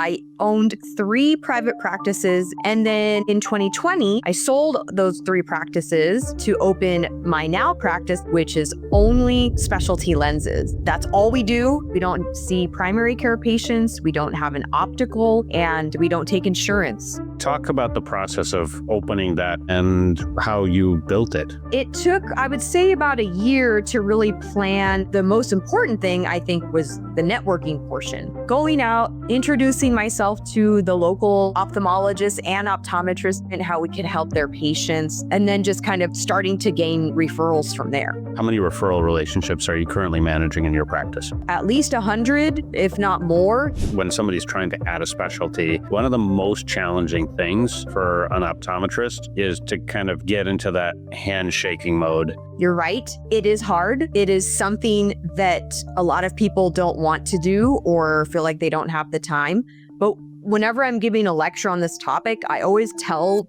I owned 3 private practices, and then in 2020, I sold those 3 practices to open my now practice, which is only specialty lenses. That's all we do. We don't see primary care patients, we don't have an optical, and we don't take insurance. Talk about the process of opening that and how you built it. It took, I would say, about a year to really plan. The most important thing, I think, was the networking portion. Going out, introducing myself to the local ophthalmologists and optometrists and how we could help their patients, and then just kind of starting to gain referrals from there. How many referral relationships are you currently managing in your practice? At least 100, if not more. When somebody's trying to add a specialty, one of the most challenging things for an optometrist is to kind of get into that handshaking mode. You're right. It is hard. It is something that a lot of people don't want to do or feel like they don't have the time. But whenever I'm giving a lecture on this topic, I always tell.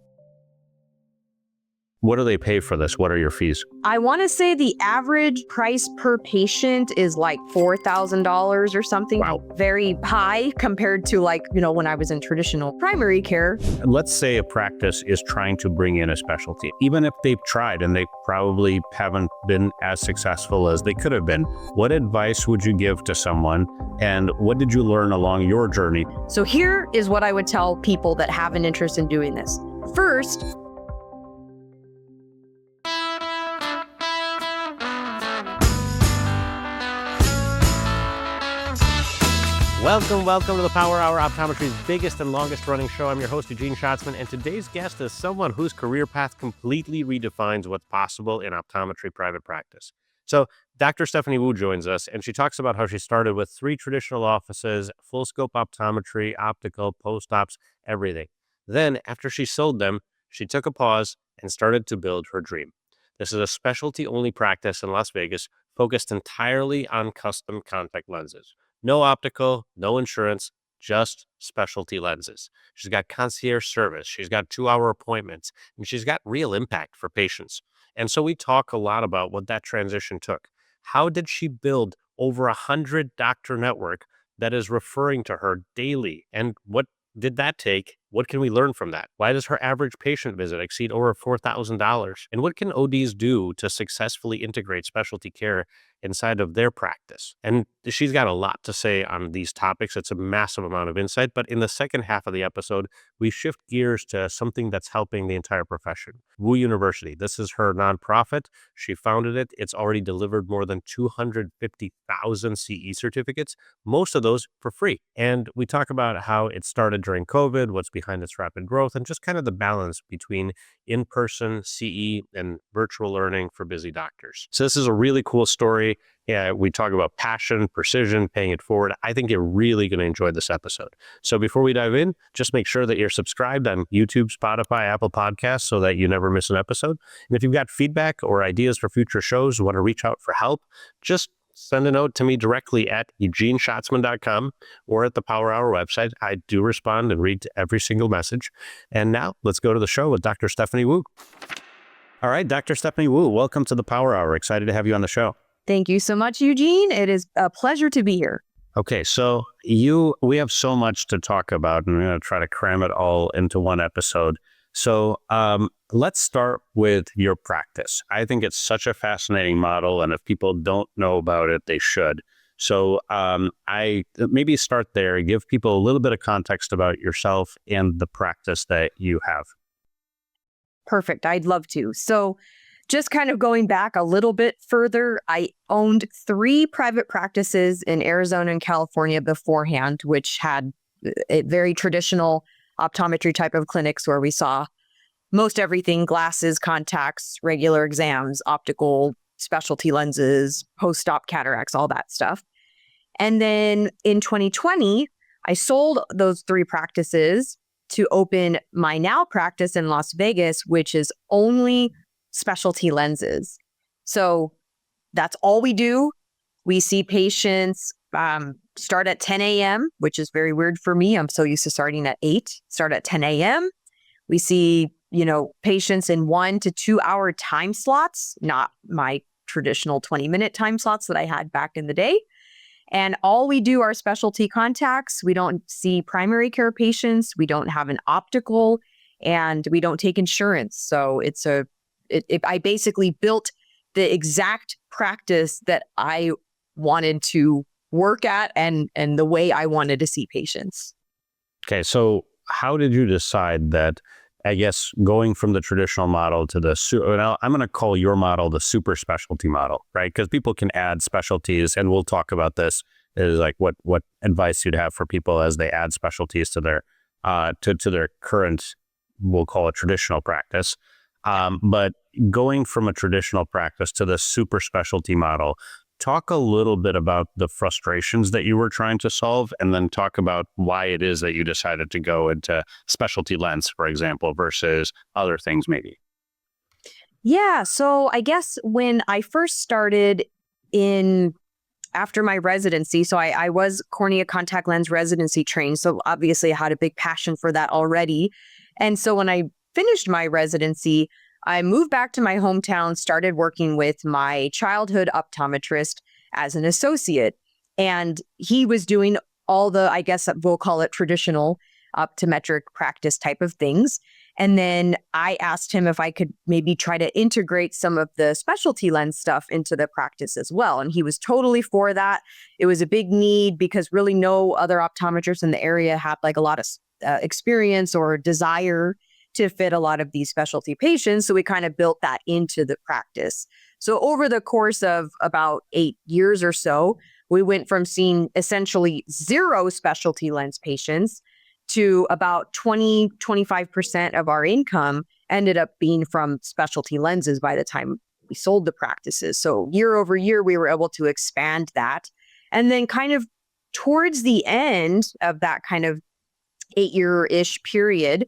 What do they pay for this? What are your fees? I want to say the average price per patient is like $4,000 or something. Wow. Very high compared to when I was in traditional primary care. Let's say a practice is trying to bring in a specialty. Even if they've tried and they probably haven't been as successful as they could have been, what advice would you give to someone? And what did you learn along your journey? So here is what I would tell people that have an interest in doing this. First, Welcome to the Power Hour, Optometry's biggest and longest running show. I'm your host, Eugene Shatsman, and today's guest is someone whose career path completely redefines what's possible in optometry private practice. So Dr. Stephanie Wu joins us, and she talks about how she started with 3 traditional offices, full scope optometry, optical, post-ops, everything. Then, after she sold them, she took a pause and started to build her dream. This is a specialty-only practice in Las Vegas, focused entirely on custom contact lenses. No optical, no insurance, just specialty lenses. She's got concierge service. She's got 2-hour appointments, and she's got real impact for patients. And so we talk a lot about what that transition took. How did she build over 100 doctor network that is referring to her daily? And what did that take? What can we learn from that? Why does her average patient visit exceed over $4,000? And what can ODs do to successfully integrate specialty care inside of their practice? And she's got a lot to say on these topics. It's a massive amount of insight. But in the second half of the episode, we shift gears to something that's helping the entire profession. Wu University. This is her nonprofit. She founded it. It's already delivered more than 250,000 CE certificates, most of those for free. And we talk about how it started during COVID, what's behind its rapid growth, and just kind of the balance between in-person CE and virtual learning for busy doctors. So this is a really cool story. Yeah, we talk about passion, precision, paying it forward. I think you're really going to enjoy this episode. So before we dive in, just make sure that you're subscribed on YouTube, Spotify, Apple Podcasts so that you never miss an episode. And if you've got feedback or ideas for future shows, want to reach out for help, just send a note to me directly at eugeneshatsman.com or at the Power Hour website. I do respond and read every single message. And now let's go to the show with Dr. Stephanie Wu. All right, Dr. Stephanie Wu, welcome to the Power Hour. Excited to have you on the show. Thank you so much, Eugene. It is a pleasure to be here. Okay, so we have so much to talk about, and we're going to try to cram it all into one episode. So let's start with your practice. I think it's such a fascinating model, and if people don't know about it, they should. So I maybe start there, give people a little bit of context about yourself and the practice that you have. Perfect. I'd love to. So just kind of going back a little bit further, I owned 3 private practices in Arizona and California beforehand, which had a very traditional optometry type of clinics where we saw most everything: glasses, contacts, regular exams, optical, specialty lenses, post-op cataracts, all that stuff. And then in 2020, I sold those 3 practices to open my now practice in Las Vegas, which is only specialty lenses. So that's all we do. We see patients start at 10 a.m., which is very weird for me. I'm so used to starting at 8, start at 10 a.m. We see, patients in 1 to 2 hour time slots, not my traditional 20-minute time slots that I had back in the day. And all we do are specialty contacts. We don't see primary care patients. We don't have an optical, and we don't take insurance. So I basically built the exact practice that I wanted to work at and the way I wanted to see patients. Okay, so how did you decide that, I guess, going from the traditional model to now I'm going to call your model the super specialty model, right? Because people can add specialties, and we'll talk about this, is like what advice you'd have for people as they add specialties to their to their current, we'll call it traditional practice. But going from a traditional practice to the super specialty model, talk a little bit about the frustrations that you were trying to solve, and then talk about why it is that you decided to go into specialty lens, for example, versus other things maybe. Yeah. So I guess when I first started after my residency, so I was cornea contact lens residency trained. So obviously I had a big passion for that already. And so when I finished my residency, I moved back to my hometown, started working with my childhood optometrist as an associate. And he was doing all the, I guess we'll call it traditional optometric practice type of things. And then I asked him if I could maybe try to integrate some of the specialty lens stuff into the practice as well. And he was totally for that. It was a big need because really no other optometrists in the area had like a lot of experience or desire to fit a lot of these specialty patients. So we kind of built that into the practice. So over the course of about 8 years or so, we went from seeing essentially 0 specialty lens patients to about 25% of our income ended up being from specialty lenses by the time we sold the practices. So year over year, we were able to expand that. And then kind of towards the end of that kind of 8-year-ish period,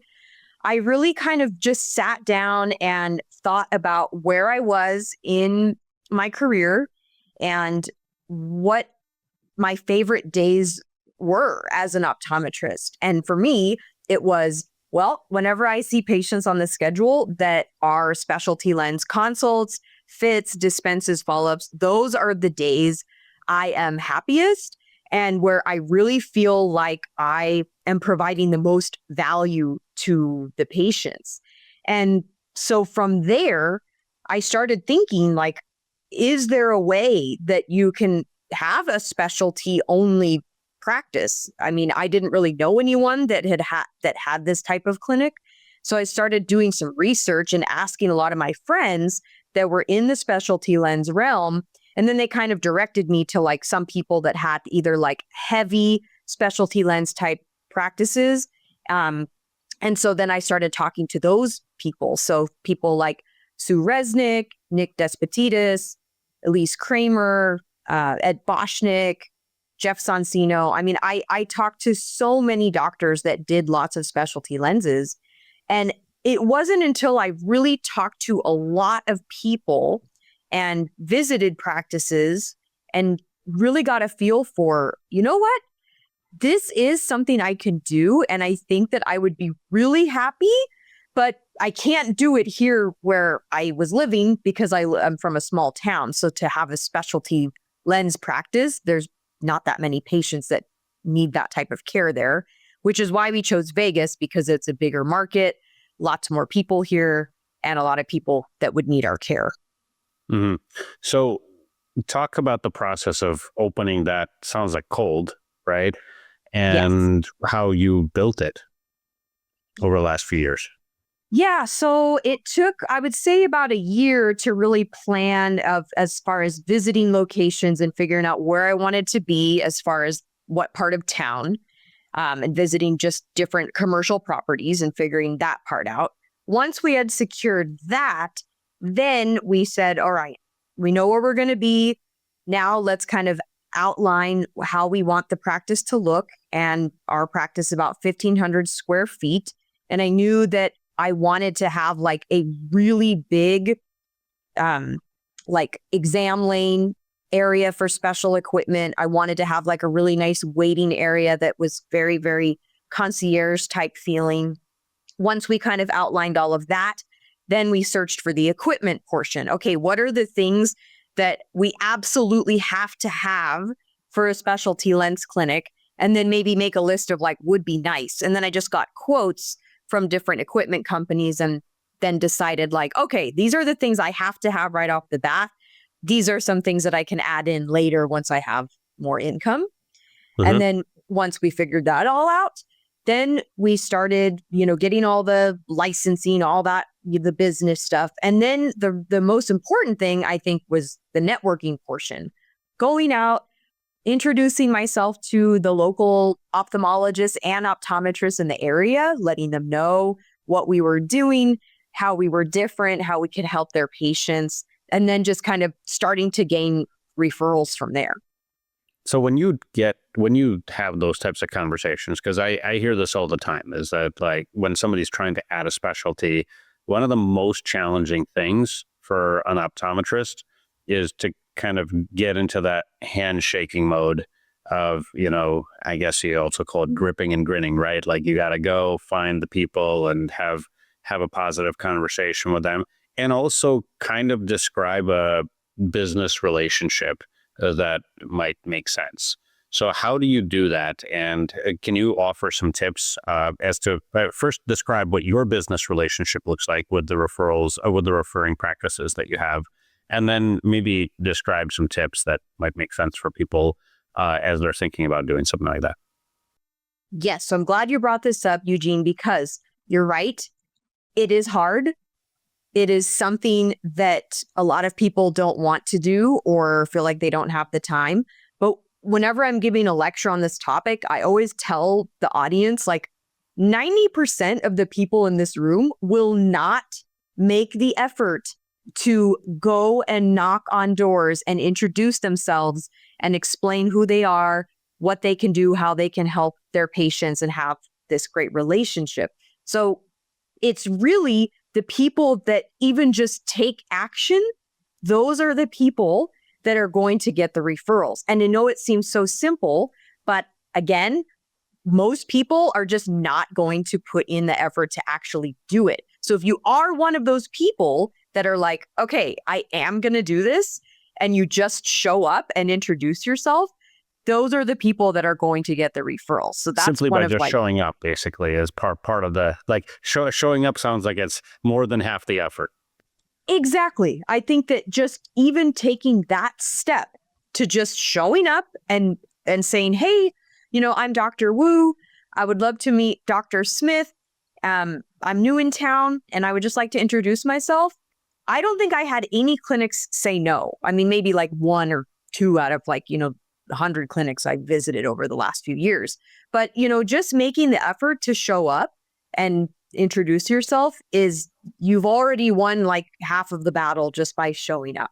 I really kind of just sat down and thought about where I was in my career and what my favorite days were as an optometrist. And for me, it was, well, whenever I see patients on the schedule that are specialty lens consults, fits, dispenses, follow-ups, those are the days I am happiest and where I really feel like I am providing the most value to the patients. And so from there, I started thinking like, is there a way that you can have a specialty only practice? I mean, I didn't really know anyone that had this type of clinic. So I started doing some research and asking a lot of my friends that were in the specialty lens realm. And then they kind of directed me to like some people that had either like heavy specialty lens type practices. And so then I started talking to those people. So people like Sue Resnick, Nick Despotidis, Elise Kramer, Ed Boschnick, Jeff Sonsino. I mean, I talked to so many doctors that did lots of specialty lenses. And it wasn't until I really talked to a lot of people and visited practices and really got a feel for, you know what? This is something I can do. And I think that I would be really happy, but I can't do it here where I was living because I'm from a small town. So to have a specialty lens practice, there's not that many patients that need that type of care there, which is why we chose Vegas, because it's a bigger market, lots more people here, and a lot of people that would need our care. Mm-hmm. So talk about the process of opening that, sounds like cold, right? And yes, how you built it over the last few years. Yeah, so it took, I would say, about a year to really plan as far as visiting locations and figuring out where I wanted to be as far as what part of town, and visiting just different commercial properties and figuring that part out. Once we had secured that, then we said, all right, we know where we're going to be. Now let's kind of outline how we want the practice to look. And our practice is about 1,500 square feet. And I knew that I wanted to have like a really big, like exam lane area for special equipment. I wanted to have like a really nice waiting area that was very, very concierge type feeling. Once we kind of outlined all of that, then we searched for the equipment portion. Okay, what are the things that we absolutely have to have for a specialty lens clinic, and then maybe make a list of like would be nice. And then I just got quotes from different equipment companies and then decided like, okay, these are the things I have to have right off the bat. These are some things that I can add in later once I have more income. And then once we figured that all out, then we started, getting all the licensing, all that, the business stuff. And then the most important thing, I think, was the networking portion. Going out, introducing myself to the local ophthalmologists and optometrists in the area, letting them know what we were doing, how we were different, how we could help their patients, and then just kind of starting to gain referrals from there. So when you have those types of conversations, because I hear this all the time, is that like when somebody's trying to add a specialty, one of the most challenging things for an optometrist is to kind of get into that handshaking mode of, I guess you also call it gripping and grinning, right? Like you got to go find the people and have a positive conversation with them, and also kind of describe a business relationship that might make sense. So how do you do that? And can you offer some tips as to first describe what your business relationship looks like with the referrals, with the referring practices that you have, and then maybe describe some tips that might make sense for people as they're thinking about doing something like that. Yes. So I'm glad you brought this up, Eugene, because you're right. It is hard. It is something that a lot of people don't want to do or feel like they don't have the time. But whenever I'm giving a lecture on this topic, I always tell the audience, like 90% of the people in this room will not make the effort to go and knock on doors and introduce themselves and explain who they are, what they can do, how they can help their patients and have this great relationship. So it's really the people that even just take action. Those are the people that are going to get the referrals. And I know it seems so simple, but again, most people are just not going to put in the effort to actually do it. So if you are one of those people that are like, okay, I am going to do this, and you just show up and introduce yourself, those are the people that are going to get the referrals. So that's simply one by of just showing up, basically, is part of the showing up sounds like it's more than half the effort. Exactly. I think that just even taking that step to just showing up and saying, hey, I'm Dr. Wu. I would love to meet Dr. Smith. I'm new in town and I would just like to introduce myself. I don't think I had any clinics say no. I mean, maybe like one or two out of 100 clinics I visited over the last few years. But, just making the effort to show up and introduce yourself you've already won like half of the battle just by showing up.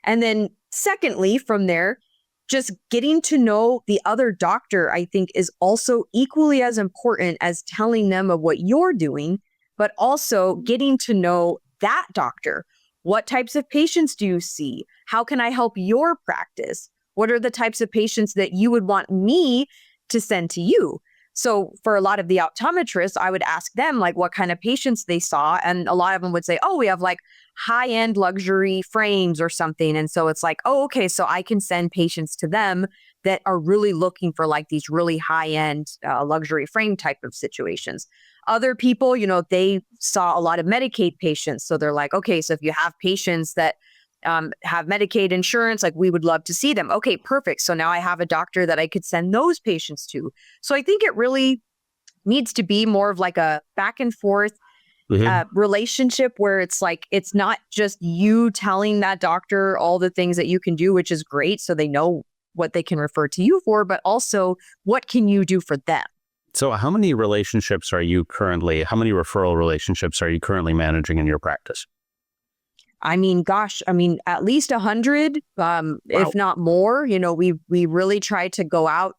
And then secondly, from there, just getting to know the other doctor, I think, is also equally as important as telling them of what you're doing, but also getting to know that doctor. What types of patients do you see? How can I help your practice? What are the types of patients that you would want me to send to you? So for a lot of the optometrists, I would ask them like what kind of patients they saw. And a lot of them would say, oh, we have like high-end luxury frames or something. And so it's like, oh, okay, so I can send patients to them that are really looking for like these really high-end luxury frame type of situations. Other people, they saw a lot of Medicaid patients. So they're like, okay, so if you have patients that have Medicaid insurance, like we would love to see them. Okay, perfect. So now I have a doctor that I could send those patients to. So I think it really needs to be more of like a back and forth relationship where it's like, it's not just you telling that doctor all the things that you can do, which is great. So they know what they can refer to you for, but also what can you do for them? So how many referral relationships are you currently managing in your practice? I mean, gosh, at least 100, Wow. if not more. We really try to go out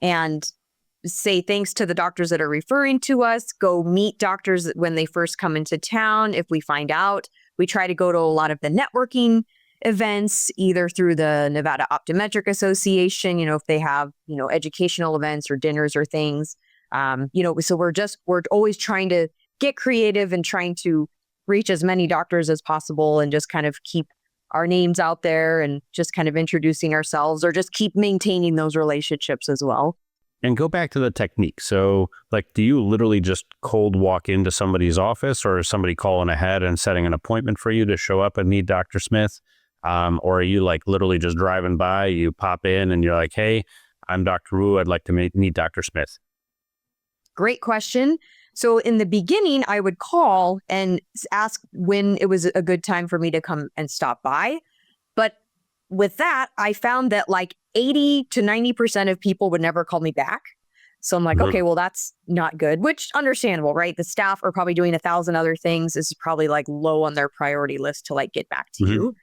and say thanks to the doctors that are referring to us, go meet doctors when they first come into town. If we find out, we try to go to a lot of the networking events, either through the Nevada Optometric Association, if they have, educational events or dinners or things. So we're always trying to get creative and trying to reach as many doctors as possible and just kind of keep our names out there and just kind of introducing ourselves, or just keep maintaining those relationships as well. And go back to the technique. So like, do you literally just cold walk into somebody's office, or is somebody calling ahead and setting an appointment for you to show up and meet Dr. Smith? Or are you like literally just driving by, you pop in and you're like, hey, I'm Dr. Wu, I'd like to meet Dr. Smith? Great question. So in the beginning, I would call and ask when it was a good time for me to come and stop by. But with that, I found that like 80 to 90% of people would never call me back. So I'm like, okay, well, that's not good, which understandable, right? The staff are probably doing 1,000 other things. This is probably like low on their priority list to like get back to you.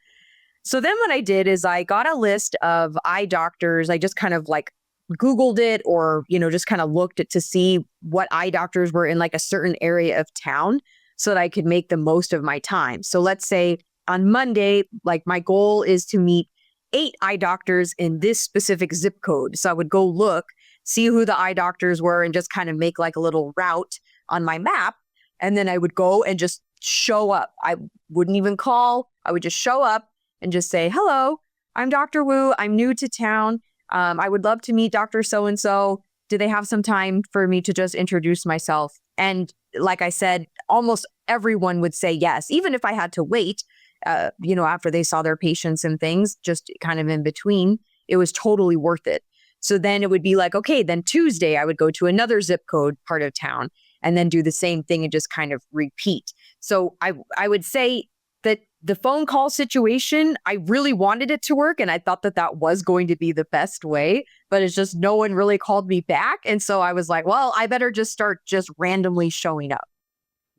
So then what I did is I got a list of eye doctors. I just kind of like Googled it, or, just kind of looked at to see what eye doctors were in like a certain area of town so that I could make the most of my time. So let's say on Monday, like my goal is to meet 8 eye doctors in this specific zip code. So I would go look, see who the eye doctors were, and just kind of make like a little route on my map. And then I would go and just show up. I wouldn't even call. I would just show up and just say, hello, I'm Dr. Wu. I'm new to town. I would love to meet Dr. So-and-so. Do they have some time for me to just introduce myself? And like I said, almost everyone would say yes, even if I had to wait, after they saw their patients and things, just kind of in between, it was totally worth it. So then it would be like, okay, then Tuesday I would go to another zip code part of town and then do the same thing and just kind of repeat. So I would say that the phone call situation, I really wanted it to work, and I thought that that was going to be the best way, but it's just no one really called me back. And so I was like, well, I better just start just randomly showing up.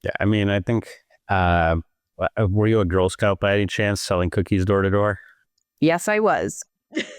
Yeah, I mean, I think, were you a Girl Scout by any chance, selling cookies door to door? Yes, I was.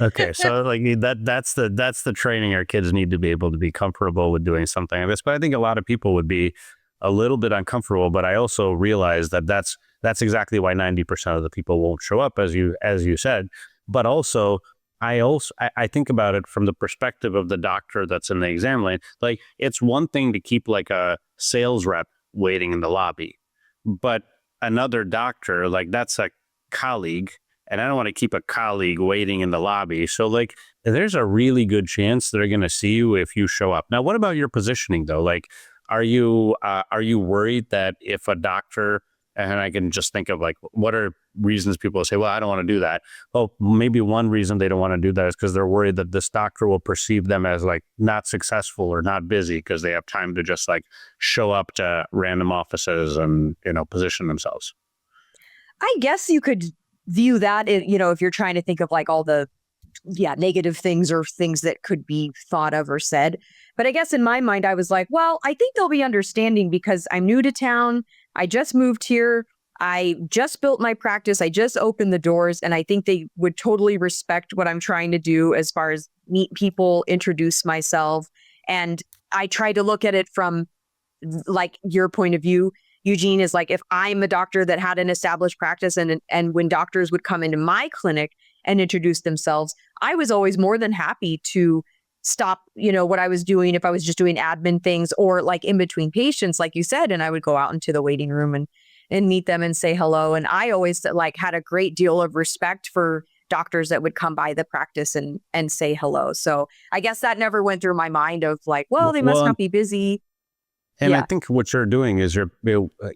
Okay, so like that's the training our kids need to be able to be comfortable with doing something like this. But I think a lot of people would be a little bit uncomfortable. But I also realize that that's exactly why 90% of the people won't show up, as you said. But also, I think about it from the perspective of the doctor that's in the exam lane. Like, it's one thing to keep like a sales rep waiting in the lobby, but another doctor, like, that's a colleague, and I don't want to keep a colleague waiting in the lobby. So like, there's a really good chance they're going to see you if you show up. Now, what about your positioning though? Like, are you worried that if a doctor, and I can just think of like, what are reasons people say, well, I don't want to do that. Well, maybe one reason they don't want to do that is because they're worried that this doctor will perceive them as like not successful or not busy because they have time to just like show up to random offices and, position themselves. I guess you could view that, if you're trying to think of like all the negative things or things that could be thought of or said. But I guess in my mind, I was like, well, I think they'll be understanding because I'm new to town. I just moved here. I just built my practice. I just opened the doors. And I think they would totally respect what I'm trying to do as far as meet people, introduce myself. And I try to look at it from like your point of view, Eugene, is like, if I'm a doctor that had an established practice and when doctors would come into my clinic and introduce themselves, I was always more than happy to stop, what I was doing if I was just doing admin things or like in between patients, like you said, and I would go out into the waiting room and meet them and say hello. And I always like had a great deal of respect for doctors that would come by the practice and say hello. So I guess that never went through my mind of like, well, they must not be busy. And I think what you're doing is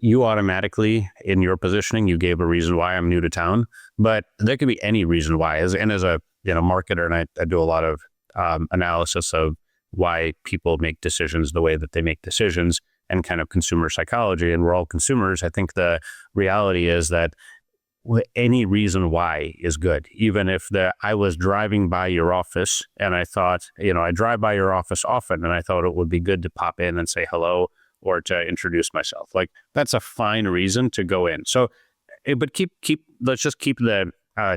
you automatically, in your positioning, you gave a reason why I'm new to town, but there could be any reason why. As a marketer, and I do a lot of analysis of why people make decisions the way that they make decisions and kind of consumer psychology, and we're all consumers. I think the reality is that any reason why is good. Even if I was driving by your office and I thought, I drive by your office often and I thought it would be good to pop in and say hello or to introduce myself. Like, that's a fine reason to go in. So, but let's just keep the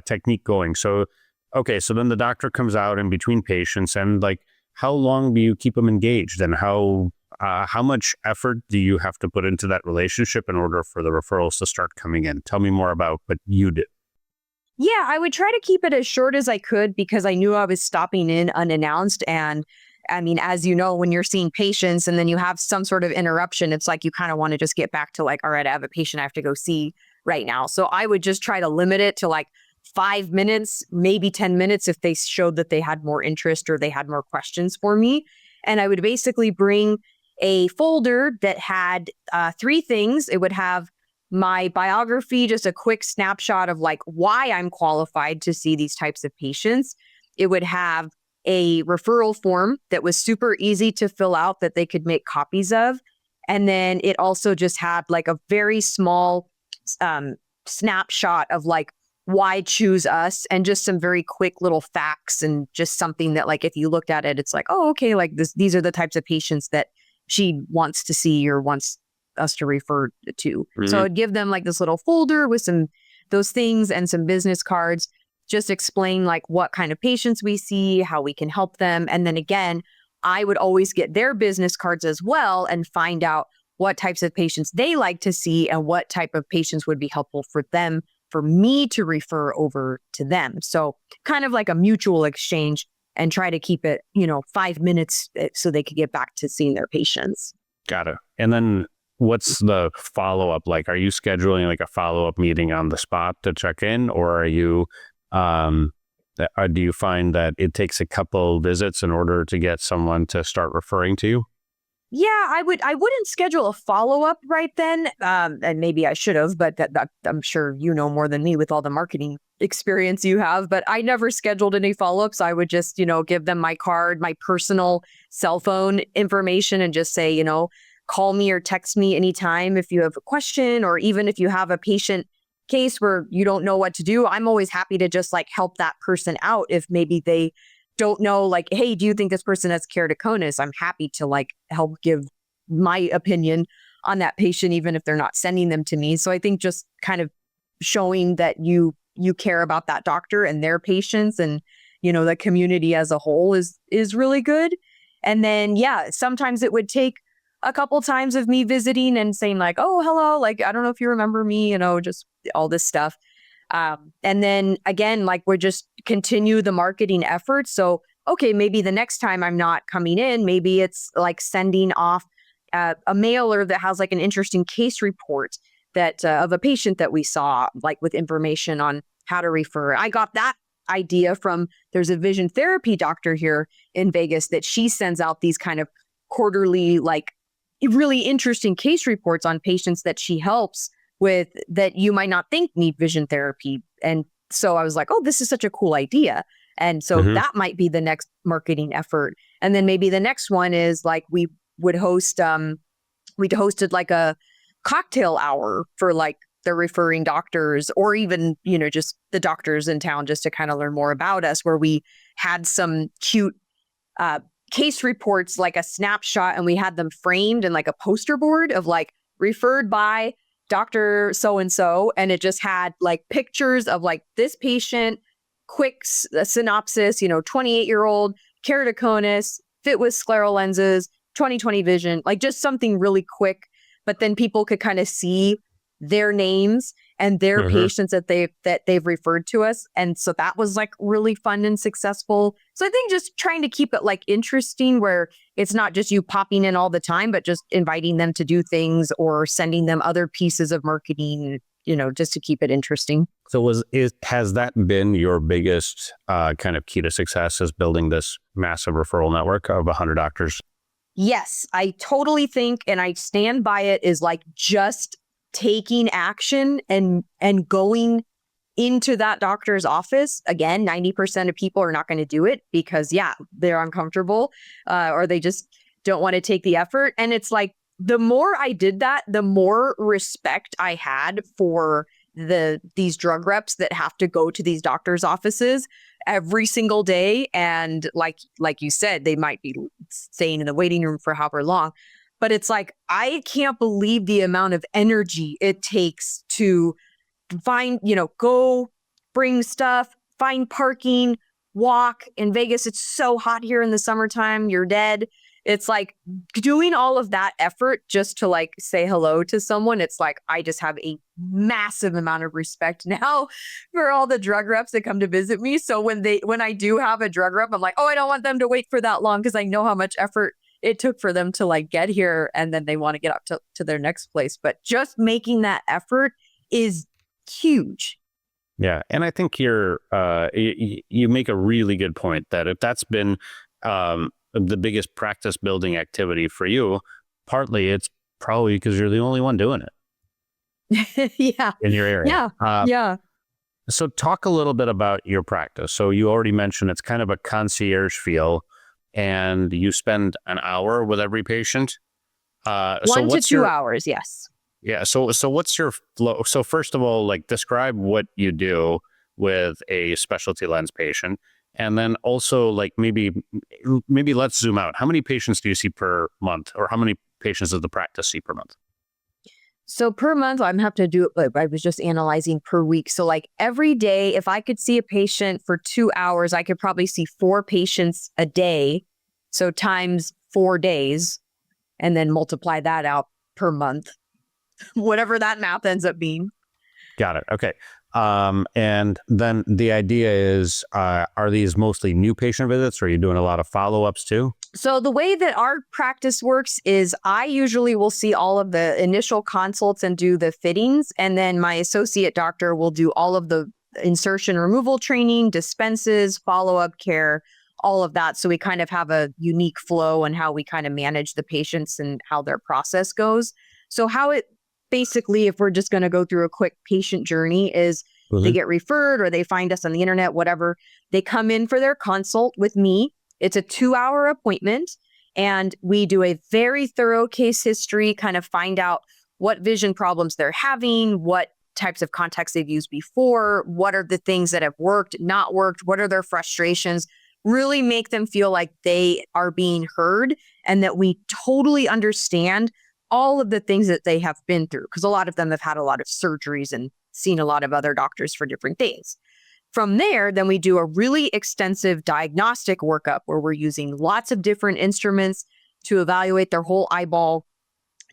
technique going. So, okay, so then the doctor comes out in between patients, and like, how long do you keep them engaged, and how much effort do you have to put into that relationship in order for the referrals to start coming in? Tell me more about what you do. Yeah, I would try to keep it as short as I could because I knew I was stopping in unannounced. And I mean, as you know, when you're seeing patients and then you have some sort of interruption, it's like you kind of want to just get back to like, all right, I have a patient I have to go see right now. So I would just try to limit it to like 5 minutes, maybe 10 minutes if they showed that they had more interest or they had more questions for me. And I would basically bring a folder that had 3 things. It would have my biography, just a quick snapshot of like why I'm qualified to see these types of patients. It would have a referral form that was super easy to fill out that they could make copies of. And then it also just had like a very small snapshot of like why choose us, and just some very quick little facts, and just something that like if you looked at it, it's like, oh, okay, like these are the types of patients that she wants to see or wants us to refer to. So I'd give them like this little folder with some those things and some business cards, just explain like what kind of patients we see, how we can help them. And then again, I would always get their business cards as well and find out what types of patients they like to see and what type of patients would be helpful for them, for me to refer over to them. So kind of like a mutual exchange, and try to keep it, 5 minutes so they could get back to seeing their patients. Got it. And then what's the follow-up like? Are you scheduling like a follow-up meeting on the spot to check in, or are you, do you find that it takes a couple visits in order to get someone to start referring to you? Yeah, I wouldn't schedule a follow-up right then. And maybe I should have, but that I'm sure you know more than me with all the marketing experience you have. But I never scheduled any follow-ups. I would just, give them my card, my personal cell phone information, and just say, call me or text me anytime if you have a question, or even if you have a patient case where you don't know what to do. I'm always happy to just like help that person out if maybe they don't know, like, hey, do you think this person has keratoconus? I'm happy to like help give my opinion on that patient, even if they're not sending them to me. So I think just kind of showing that you care about that doctor and their patients, and the community as a whole is really good. And then sometimes it would take a couple times of me visiting and saying like, oh, hello, like I don't know if you remember me, just all this stuff. And then again, like we're just continue the marketing efforts. So, okay, maybe the next time I'm not coming in, maybe it's like sending off a mailer that has like an interesting case report that of a patient that we saw, like with information on how to refer. I got that idea from, there's a vision therapy doctor here in Vegas that she sends out these kind of quarterly, like really interesting case reports on patients that she helps with that you might not think need vision therapy. And so I was like, oh, this is such a cool idea. And so that might be the next marketing effort. And then maybe the next one is like we would host, we'd hosted like a cocktail hour for like the referring doctors, or even, just the doctors in town, just to kind of learn more about us, where we had some cute case reports, like a snapshot, and we had them framed in like a poster board of like referred by Dr. So-and-so. And it just had like pictures of like this patient, quick synopsis, 28-year-old, keratoconus, fit with scleral lenses, 20/20 vision, like just something really quick. But then people could kind of see their names and their patients that they've referred to us. And so that was like really fun and successful. So I think just trying to keep it like interesting, where it's not just you popping in all the time, but just inviting them to do things or sending them other pieces of marketing, just to keep it interesting. So has that been your biggest kind of key to success, is building this massive referral network of 100 doctors? Yes, I totally think, and I stand by it, is like just taking action and going into that doctor's office. Again, 90% of people are not going to do it because they're uncomfortable or they just don't want to take the effort. And it's like, the more I did that, the more respect I had for these drug reps that have to go to these doctors' offices every single day. And like you said, they might be staying in the waiting room for however long. But it's like, I can't believe the amount of energy it takes to find, go bring stuff, find parking, walk. In Vegas, it's so hot here in the summertime, you're dead. It's like doing all of that effort just to like say hello to someone. It's like, I just have a massive amount of respect now for all the drug reps that come to visit me. So when I do have a drug rep, I'm like, oh, I don't want them to wait for that long, because I know how much effort it took for them to like get here, and then they want to get up to their next place. But just making that effort is huge. Yeah. And I think you make a really good point that if that's been the biggest practice building activity for you, partly it's probably because you're the only one doing it Yeah. in your area. Yeah. Yeah. So talk a little bit about your practice. So you already mentioned it's kind of a concierge feel, and you spend an hour with every patient. So 1 to what's 2 your hours. Yes. Yeah. So what's your flow? So first of all, like describe what you do with a specialty lens patient. And then also like maybe let's zoom out. How many patients do you see per month, or how many patients does the practice see per month? So per month, I'm have to do it, but I was just analyzing per week. So like every day, if I could see a patient for 2 hours, I could probably see 4 patients a day. So times 4 days, and then multiply that out per month, whatever that math ends up being. Got it. Okay. And then the idea is, are these mostly new patient visits, or are you doing a lot of follow-ups too? So the way that our practice works is I usually will see all of the initial consults and do the fittings. And then my associate doctor will do all of the insertion removal training, dispenses, follow-up care, all of that. So we kind of have a unique flow on how we kind of manage the patients and how their process goes. So how it basically, if we're just going to go through a quick patient journey, is they get referred or they find us on the internet, whatever. They come in for their consult with me. It's a 2-hour appointment, and we do a very thorough case history, kind of find out what vision problems they're having, what types of contacts they've used before, what are the things that have worked, not worked, what are their frustrations, really make them feel like they are being heard and that we totally understand all of the things that they have been through, because a lot of them have had a lot of surgeries and seen a lot of other doctors for different things. From there, then we do a really extensive diagnostic workup where we're using lots of different instruments to evaluate their whole eyeball.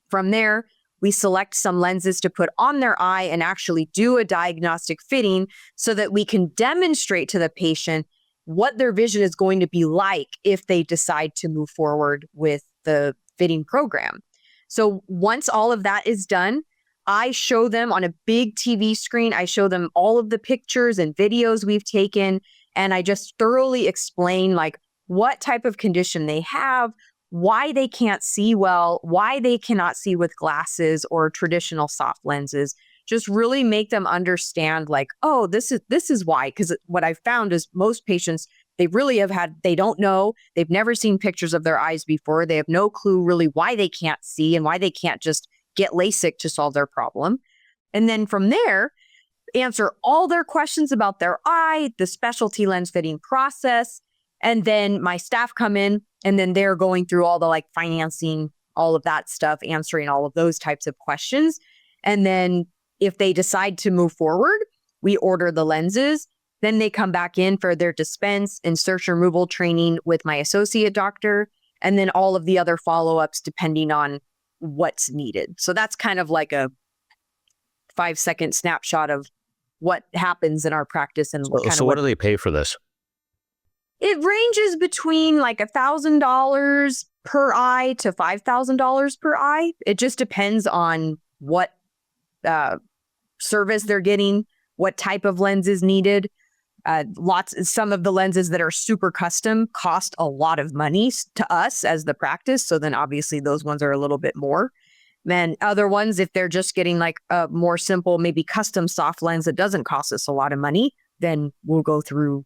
From there, we select some lenses to put on their eye and actually do a diagnostic fitting so that we can demonstrate to the patient what their vision is going to be like if they decide to move forward with the fitting program. So once all of that is done, I show them on a big TV screen. I show them all of the pictures and videos we've taken, and I just thoroughly explain like what type of condition they have, why they can't see well, why they cannot see with glasses or traditional soft lenses. Just really make them understand like, oh, this is why. Because what I found is most patients, they don't know, they've never seen pictures of their eyes before. They have no clue really why they can't see and why they can't just get LASIK to solve their problem. And then from there, answer all their questions about their eye, the specialty lens fitting process. And then my staff come in and then they're going through all the like financing, all of that stuff, answering all of those types of questions. And then if they decide to move forward, we order the lenses. Then they come back in for their dispense, insertion removal training with my associate doctor, and then all of the other follow-ups depending on what's needed. So that's kind of like a 5-second snapshot of what happens in our practice and what do they pay for this? It ranges between like $1,000 per eye to $5,000 per eye. It just depends on what service they're getting, what type of lens is needed. Some of the lenses that are super custom cost a lot of money to us as the practice. So then obviously those ones are a little bit more. Then other ones, if they're just getting like a more simple, maybe custom soft lens that doesn't cost us a lot of money, then we'll go through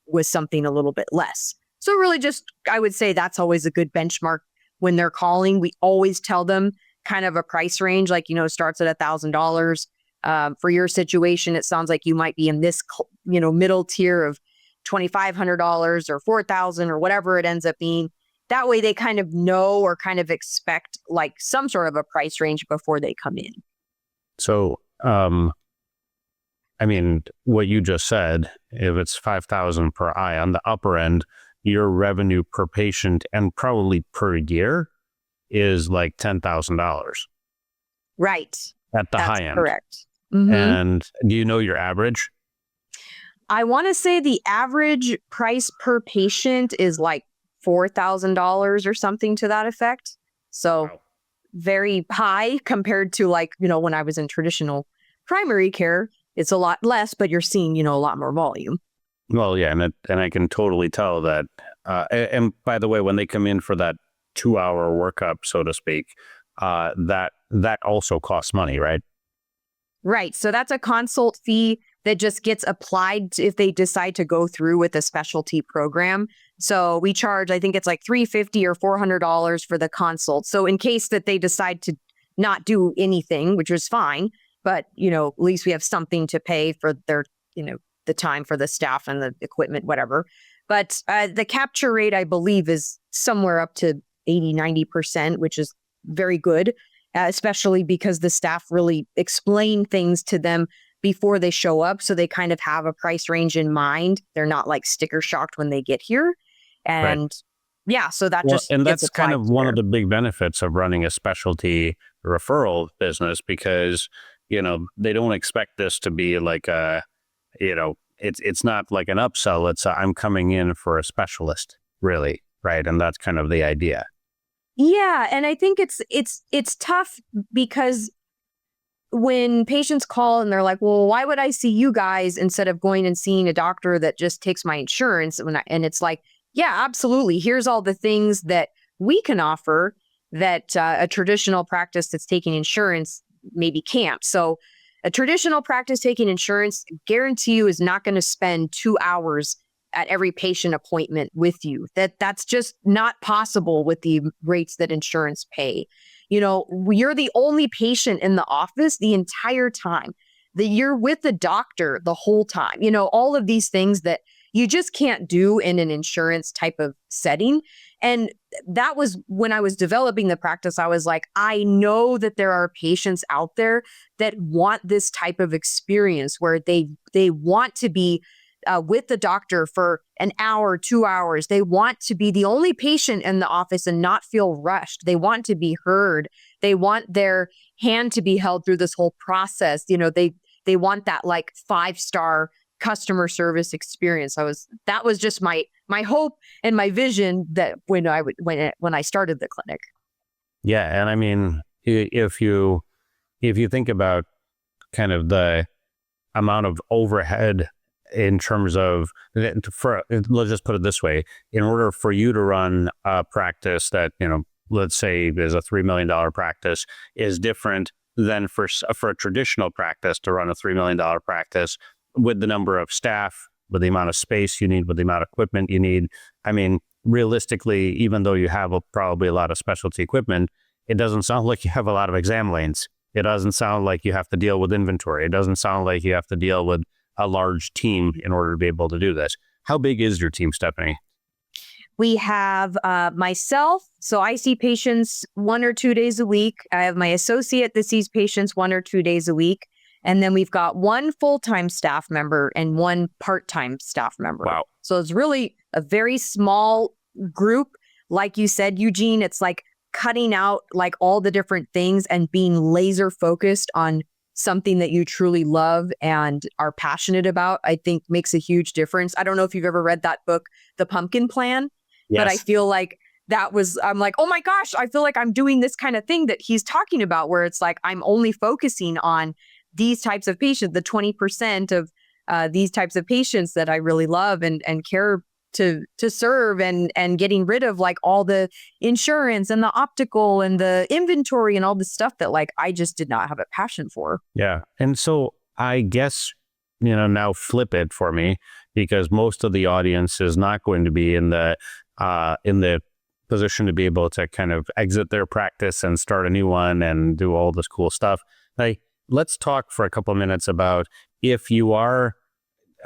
with something a little bit less. So really just, I would say that's always a good benchmark when they're calling. We always tell them kind of a price range, like, starts at $1,000. For your situation, it sounds like you might be in this, middle tier of $2,500 or $4,000 or whatever it ends up being. That way they kind of know or kind of expect like some sort of a price range before they come in. So, what you just said, if it's $5,000 per eye on the upper end, your revenue per patient and probably per year is like $10,000. Right. At the That's high end. Correct. Mm-hmm. And do you know your average? I want to say the average price per patient is like $4,000 or something to that effect. So Wow. Very high compared to like, when I was in traditional primary care. it's a lot less, but you're seeing, a lot more volume. Well, yeah, and I can totally tell that. And by the way, when they come in for that 2-hour workup, so to speak, that also costs money, right? Right. So that's a consult fee that just gets applied if they decide to go through with a specialty program. So we charge, I think it's like $350 or $400 for the consult. So in case that they decide to not do anything, which is fine, but at least we have something to pay for their, the time for the staff and the equipment, whatever. But the capture rate, I believe, is somewhere up to 80-90%, which is very good. Especially because the staff really explain things to them before they show up. So they kind of have a price range in mind. They're not like sticker shocked when they get here. And yeah, so that and that's kind of one of the big benefits of running a specialty referral business, because, they don't expect this to be like it's not like an upsell. It's I'm coming in for a specialist, really. Right. And that's kind of the idea. Yeah, and I think it's tough because when patients call and they're like, "Well, why would I see you guys instead of going and seeing a doctor that just takes my insurance?" And it's like, yeah, absolutely. Here's all the things that we can offer that a traditional practice that's taking insurance maybe can't. So a traditional practice taking insurance, guarantee you, is not going to spend 2 hours at every patient appointment with you. That's just not possible with the rates that insurance pay. You're the only patient in the office the entire time. That you're with the doctor the whole time. All of these things that you just can't do in an insurance type of setting. And that was when I was developing the practice. I was like, I know that there are patients out there that want this type of experience where they want to be with the doctor for an hour, 2 hours. They want to be the only patient in the office and not feel rushed. They want to be heard. They want their hand to be held through this whole process. They want that like 5-star customer service experience. That was just my hope and my vision that when I started the clinic. Yeah, and I mean, if you think about kind of the amount of overhead in terms of, let's just put it this way, in order for you to run a practice that, let's say is a $3 million practice, is different than for a traditional practice to run a $3 million practice, with the number of staff, with the amount of space you need, with the amount of equipment you need. I mean, realistically, even though you have probably a lot of specialty equipment, it doesn't sound like you have a lot of exam lanes. It doesn't sound like you have to deal with inventory. It doesn't sound like you have to deal with a large team in order to be able to do this. How big is your team, Stephanie? We have myself, so I see patients 1 or 2 days a week. I have my associate that sees patients 1 or 2 days a week. And then we've got 1 full-time staff member and 1 part-time staff member. Wow. So it's really a very small group. Like you said, Eugene, it's like cutting out like all the different things and being laser focused on something that you truly love and are passionate about, I think makes a huge difference. I don't know if you've ever read that book, The Pumpkin Plan, but I feel like I'm like, oh my gosh, I feel like I'm doing this kind of thing that he's talking about, where it's like, I'm only focusing on these types of patients, the 20% of these types of patients that I really love and care to serve, and getting rid of like all the insurance and the optical and the inventory and all the stuff that like I just did not have a passion for. Yeah. And so I guess, now flip it for me, because most of the audience is not going to be in the position to be able to kind of exit their practice and start a new one and do all this cool stuff. Like, let's talk for a couple of minutes about, if you are,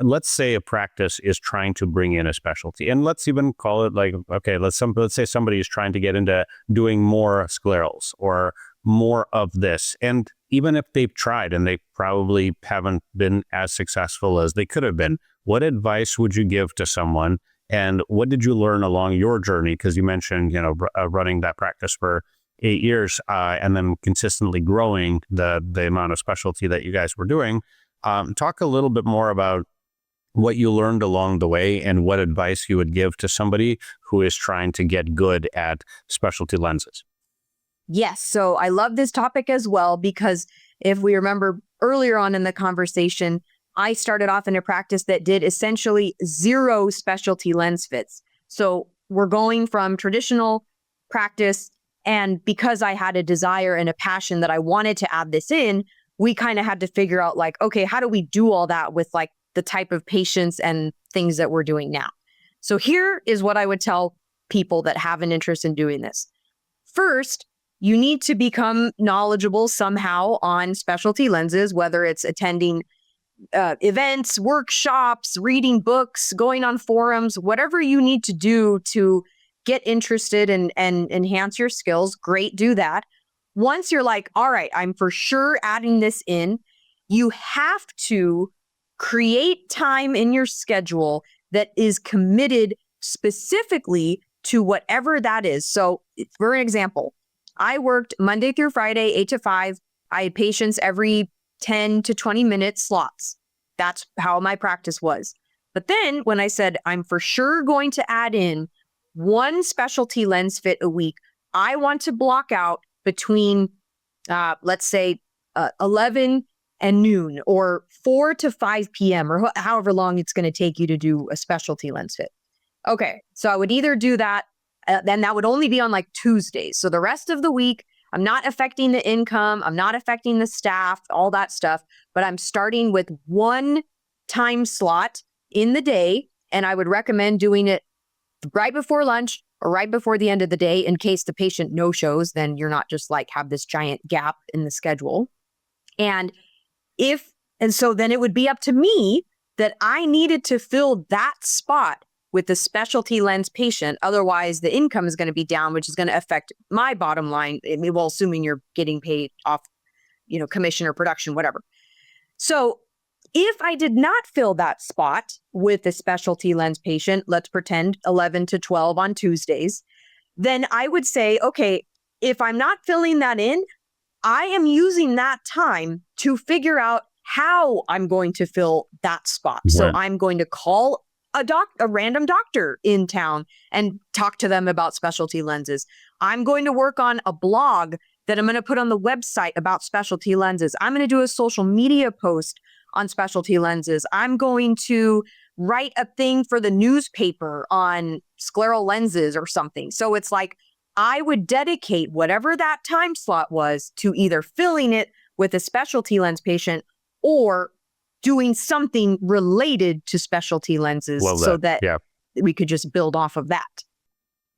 let's say a practice is trying to bring in a specialty, and let's even call it like, okay, let's say somebody is trying to get into doing more sclerals or more of this. And even if they've tried and they probably haven't been as successful as they could have been, what advice would you give to someone? And what did you learn along your journey? Because you mentioned, running that practice for 8 years and then consistently growing the amount of specialty that you guys were doing. Talk a little bit more about what you learned along the way and what advice you would give to somebody who is trying to get good at specialty lenses. Yes. So I love this topic as well, because if we remember earlier on in the conversation, I started off in a practice that did essentially 0 specialty lens fits. So we're going from traditional practice, and because I had a desire and a passion that I wanted to add this in, we kind of had to figure out like, okay, how do we do all that with like the type of patients and things that we're doing now? So here is what I would tell people that have an interest in doing this. First, you need to become knowledgeable somehow on specialty lenses, whether it's attending events, workshops, reading books, going on forums, whatever you need to do to get interested and enhance your skills. Great, do that. Once you're like, all right, I'm for sure adding this in, you have to create time in your schedule that is committed specifically to whatever that is. So for an example, I worked Monday through Friday, 8 to 5. I had patients every 10 to 20 minute slots. That's how my practice was. But then when I said, I'm for sure going to add in 1 specialty lens fit a week, I want to block out between, let's say, 11 and noon or 4 to 5 p.m. or however long it's going to take you to do a specialty lens fit. Okay, so I would either do that, then that would only be on like Tuesdays. So the rest of the week, I'm not affecting the income, I'm not affecting the staff, all that stuff, but I'm starting with 1 time slot in the day, and I would recommend doing it right before lunch or right before the end of the day in case the patient no-shows, then you're not just like have this giant gap in the schedule. And so then it would be up to me that I needed to fill that spot with the specialty lens patient. Otherwise, the income is going to be down, which is going to affect my bottom line. Well, assuming you're getting paid off, commission or production, whatever. So if I did not fill that spot with a specialty lens patient, let's pretend 11 to 12 on Tuesdays, then I would say, okay, if I'm not filling that in, I am using that time to figure out how I'm going to fill that spot. Right. So I'm going to call a random doctor in town and talk to them about specialty lenses. I'm going to work on a blog that I'm going to put on the website about specialty lenses. I'm going to do a social media post on specialty lenses. I'm going to write a thing for the newspaper on scleral lenses or something. So it's like I would dedicate whatever that time slot was to either filling it with a specialty lens patient or doing something related to specialty lenses that we could just build off of that.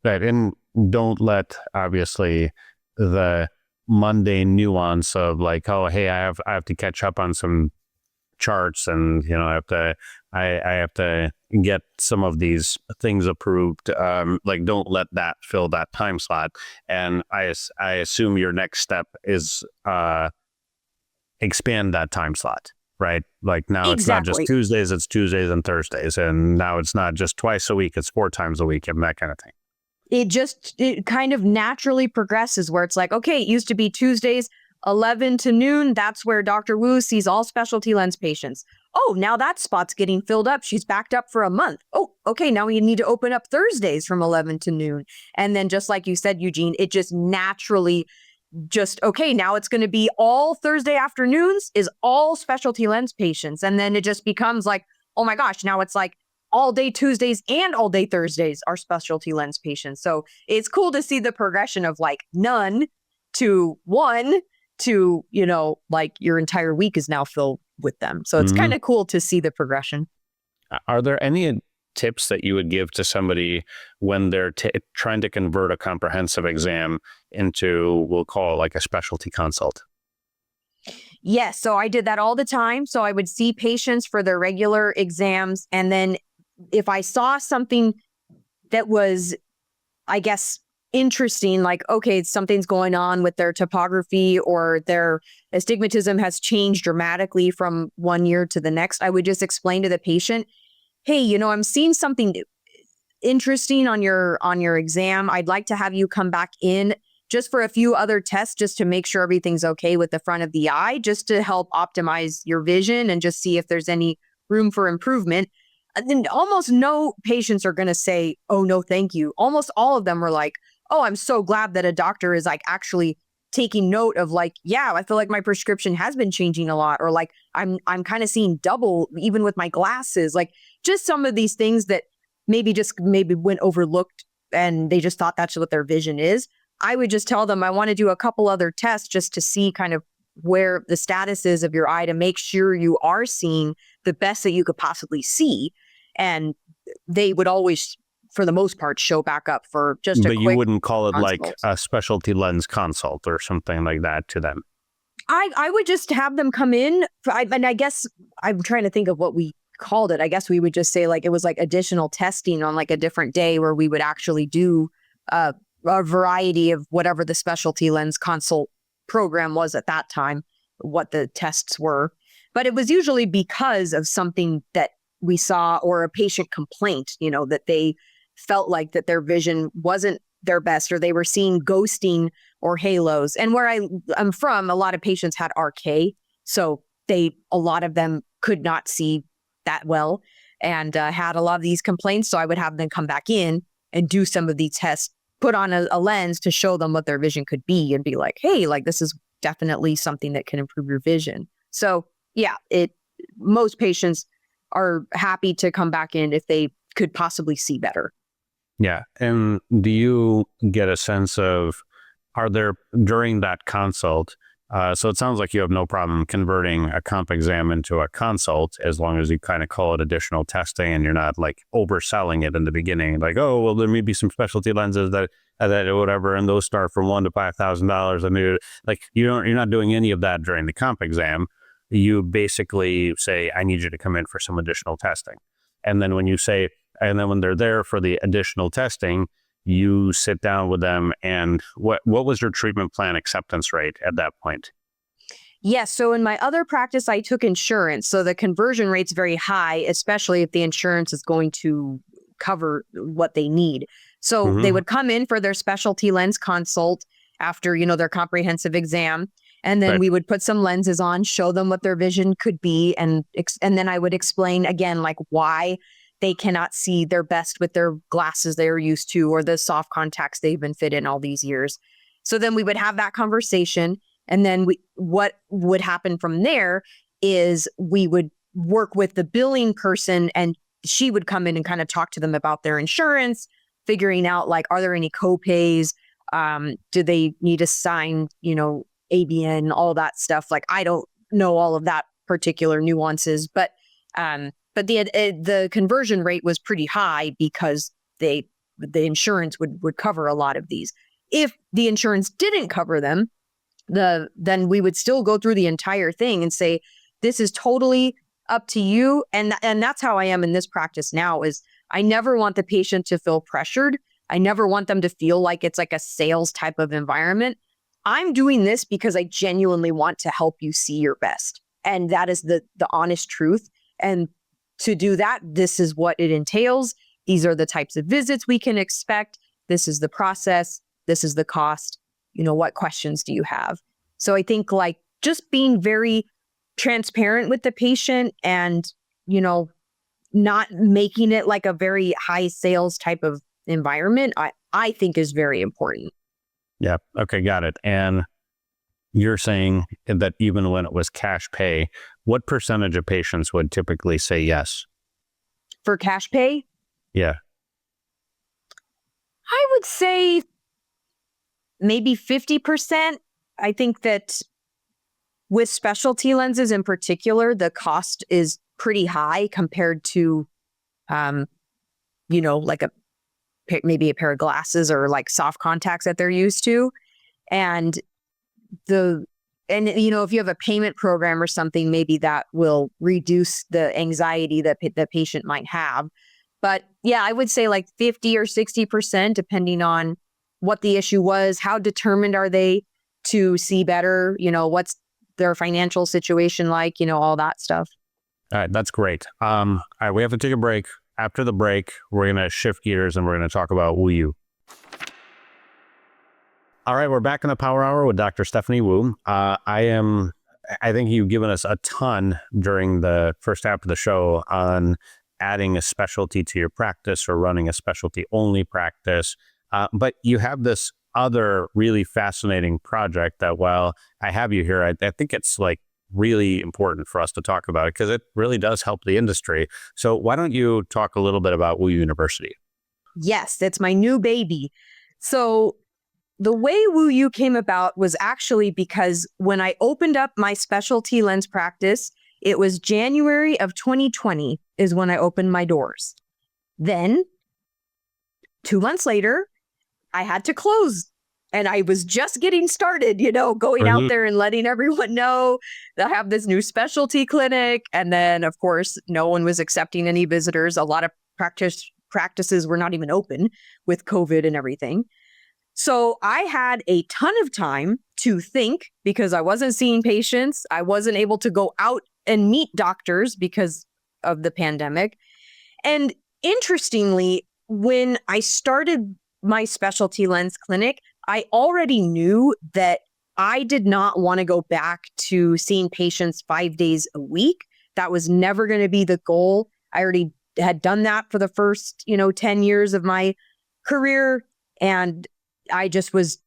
Right. And don't let, obviously, the mundane nuance of like, oh, hey, I have to catch up on some charts and, I have to get some of these things approved. Don't let that fill that time slot. And I assume your next step is expand that time slot. Right? Like now It's not just Tuesdays, it's Tuesdays and Thursdays. And now it's not just twice a week, it's 4 times a week and that kind of thing. It kind of naturally progresses where it's like, okay, it used to be Tuesdays, 11 to noon. That's where Dr. Wu sees all specialty lens patients. Oh, now that spot's getting filled up. She's backed up for a month. Oh, okay, now we need to open up Thursdays from 11 to noon. And then just like you said, Eugene, it just naturally okay, now it's going to be all Thursday afternoons is all specialty lens patients. And then it just becomes like, oh my gosh, now it's like all day Tuesdays and all day Thursdays are specialty lens patients. So it's cool to see the progression of like none to 1 to, like your entire week is now filled with them. So it's kind of cool to see the progression. Are there any tips that you would give to somebody when they're trying to convert a comprehensive exam into, we'll call it like a specialty consult? Yes. So I did that all the time. So I would see patients for their regular exams. And then if I saw something that was, I guess, interesting, like, okay, something's going on with their topography or their astigmatism has changed dramatically from one year to the next, I would just explain to the patient, hey, I'm seeing something interesting on your exam. I'd like to have you come back in just for a few other tests, just to make sure everything's okay with the front of the eye, just to help optimize your vision and just see if there's any room for improvement. And then almost no patients are going to say, oh, no, thank you. Almost all of them were like, oh, I'm so glad that a doctor is like actually taking note of like, yeah, I feel like my prescription has been changing a lot, or like I'm kind of seeing double even with my glasses, like just some of these things that maybe went overlooked and they just thought that's what their vision is. I would just tell them I want to do a couple other tests just to see kind of where the status is of your eye to make sure you are seeing the best that you could possibly see. And they would always, for the most part, show back up for just a But quick you wouldn't call it consult. like a specialty lens consult or something like that to them. I would just have them come in. And I guess I'm trying to think of what we called it. I guess we would just say like it was like additional testing on like a different day where we would actually do a variety of whatever the specialty lens consult program was at that time, what the tests were. But it was usually because of something that we saw or a patient complaint, that they felt like that their vision wasn't their best, or they were seeing ghosting or halos. And where I'm from, a lot of patients had RK. So a lot of them could not see that well and had a lot of these complaints. So I would have them come back in and do some of these tests, put on a lens to show them what their vision could be and be like, hey, like this is definitely something that can improve your vision. So yeah, most patients are happy to come back in if they could possibly see better. Yeah. And do you get a sense of, are there during that consult, so it sounds like you have no problem converting a comp exam into a consult as long as you kind of call it additional testing and you're not like overselling it in the beginning. Like, oh, well, there may be some specialty lenses that or whatever, and those start from $1,000 to $5,000. I mean, like you're not doing any of that during the comp exam. You basically say, I need you to come in for some additional testing. And then when they're there for the additional testing, you sit down with them, and what was your treatment plan acceptance rate at that point? Yes. So in my other practice, I took insurance. So the conversion rate's very high, especially if the insurance is going to cover what they need. So they would come in for their specialty lens consult after, their comprehensive exam. And then we would put some lenses on, show them what their vision could be. And then I would explain again, like why they cannot see their best with their glasses they're used to, or the soft contacts they've been fit in all these years. So then we would have that conversation. And then what would happen from there is we would work with the billing person, and she would come in and kind of talk to them about their insurance, figuring out like, are there any co-pays? Do they need to sign, ABN, all that stuff. Like, I don't know all of that particular nuances, but the conversion rate was pretty high because the insurance would cover a lot of these. If the insurance didn't cover them, then we would still go through the entire thing and say, this is totally up to you. And that's how I am in this practice now. Is I never want the patient to feel pressured. I never want them to feel like it's like a sales type of environment. I'm doing this because I genuinely want to help you see your best. And that is the honest truth. And to do that, this is what it entails. These are the types of visits we can expect. This is the process. This is the cost. What questions do you have? So I think like just being very transparent with the patient and, not making it like a very high sales type of environment, I think is very important. Yeah. Okay. Got it. And you're saying that even when it was cash pay, what percentage of patients would typically say yes? For cash pay? Yeah. I would say maybe 50%. I think that with specialty lenses in particular, the cost is pretty high compared to, like maybe a pair of glasses or like soft contacts that they're used to. And if you have a payment program or something, maybe that will reduce the anxiety that the patient might have. But yeah, I would say like 50 or 60%, depending on what the issue was, how determined are they to see better, what's their financial situation like, all that stuff. All right. That's great. All right. We have to take a break. After the break, we're going to shift gears and we're going to talk about Wu. All right, we're back in the Power Hour with Dr. Stephanie Wu. I think you've given us a ton during the first half of the show on adding a specialty to your practice or running a specialty only practice. But you have this other really fascinating project that while I have you here, I think it's like really important for us to talk about it because it really does help the industry. So why don't you talk a little bit about Wu University? Yes, it's my new baby. So the way Wu Yu came about was actually because when I opened up my specialty lens practice, it was January of 2020 is when I opened my doors. Then 2 months later, I had to close. And I was just getting started, going out there and letting everyone know that I have this new specialty clinic. And then, of course, no one was accepting any visitors. A lot of practices were not even open with COVID and everything. So I had a ton of time to think because I wasn't seeing patients. I wasn't able to go out and meet doctors because of the pandemic. And interestingly, when I started my specialty lens clinic, I already knew that I did not want to go back to seeing patients 5 days a week. That was never going to be the goal. I already had done that for the first, 10 years of my career. And I just was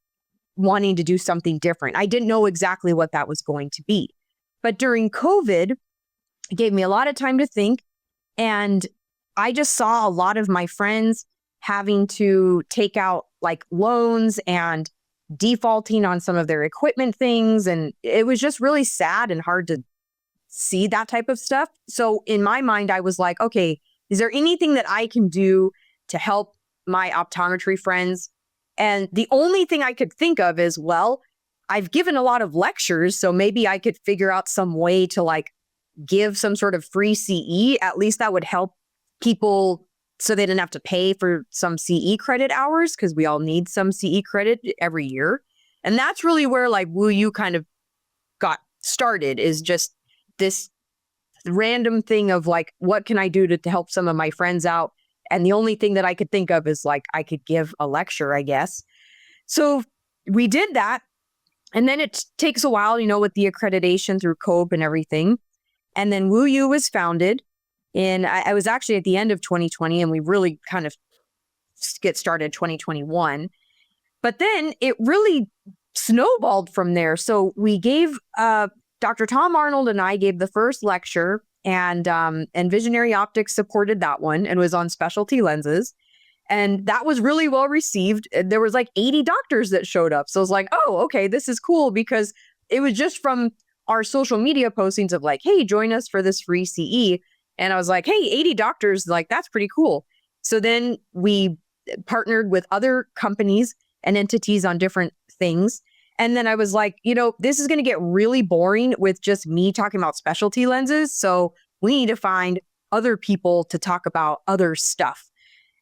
wanting to do something different. I didn't know exactly what that was going to be. But during COVID, it gave me a lot of time to think. And I just saw a lot of my friends having to take out like loans and defaulting on some of their equipment things. And it was just really sad and hard to see that type of stuff. So in my mind, I was like, okay, is there anything that I can do to help my optometry friends? And the only thing I could think of is, well, I've given a lot of lectures, so maybe I could figure out some way to like give some sort of free CE. At least that would help people so they didn't have to pay for some CE credit hours because we all need some CE credit every year. And that's really where like Wu Yu kind of got started, is just this random thing of like, what can I do to help some of my friends out? And the only thing that I could think of is like, I could give a lecture, I guess. So we did that. And then it takes a while, with the accreditation through COPE and everything. And then Wu Yu was founded I was actually at the end of 2020, and we really kind of get started 2021. But then it really snowballed from there. So we gave, Dr. Tom Arnold and I gave the first lecture, and Visionary Optics supported that one and was on specialty lenses. And that was really well received. There was like 80 doctors that showed up. So I was like, oh, okay, this is cool, because it was just from our social media postings of like, hey, join us for this free CE. And I was like, hey, 80 doctors, like, that's pretty cool. So then we partnered with other companies and entities on different things. And then I was like, this is going to get really boring with just me talking about specialty lenses. So we need to find other people to talk about other stuff.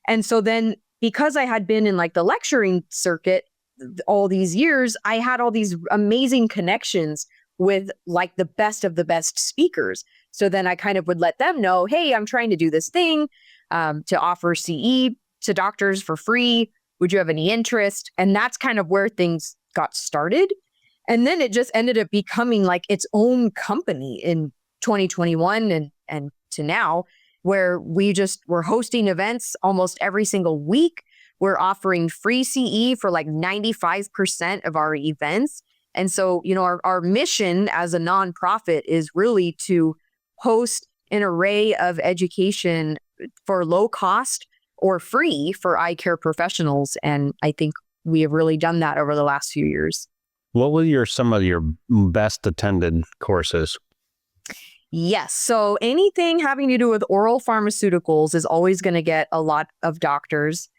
And so then, because I had been in like the lecturing circuit all these years, I had all these amazing connections with like the best of the best speakers. So then I kind of would let them know, hey, I'm trying to do this thing to offer CE to doctors for free. Would you have any interest? And that's kind of where things got started. And then it just ended up becoming like its own company in 2021 and to now, where we're hosting events almost every single week. We're offering free CE for like 95% of our events. And so, our mission as a nonprofit is really to host an array of education for low cost or free for eye care professionals. And I think we have really done that over the last few years. What were some of your best attended courses? Yes. So anything having to do with oral pharmaceuticals is always going to get a lot of doctors.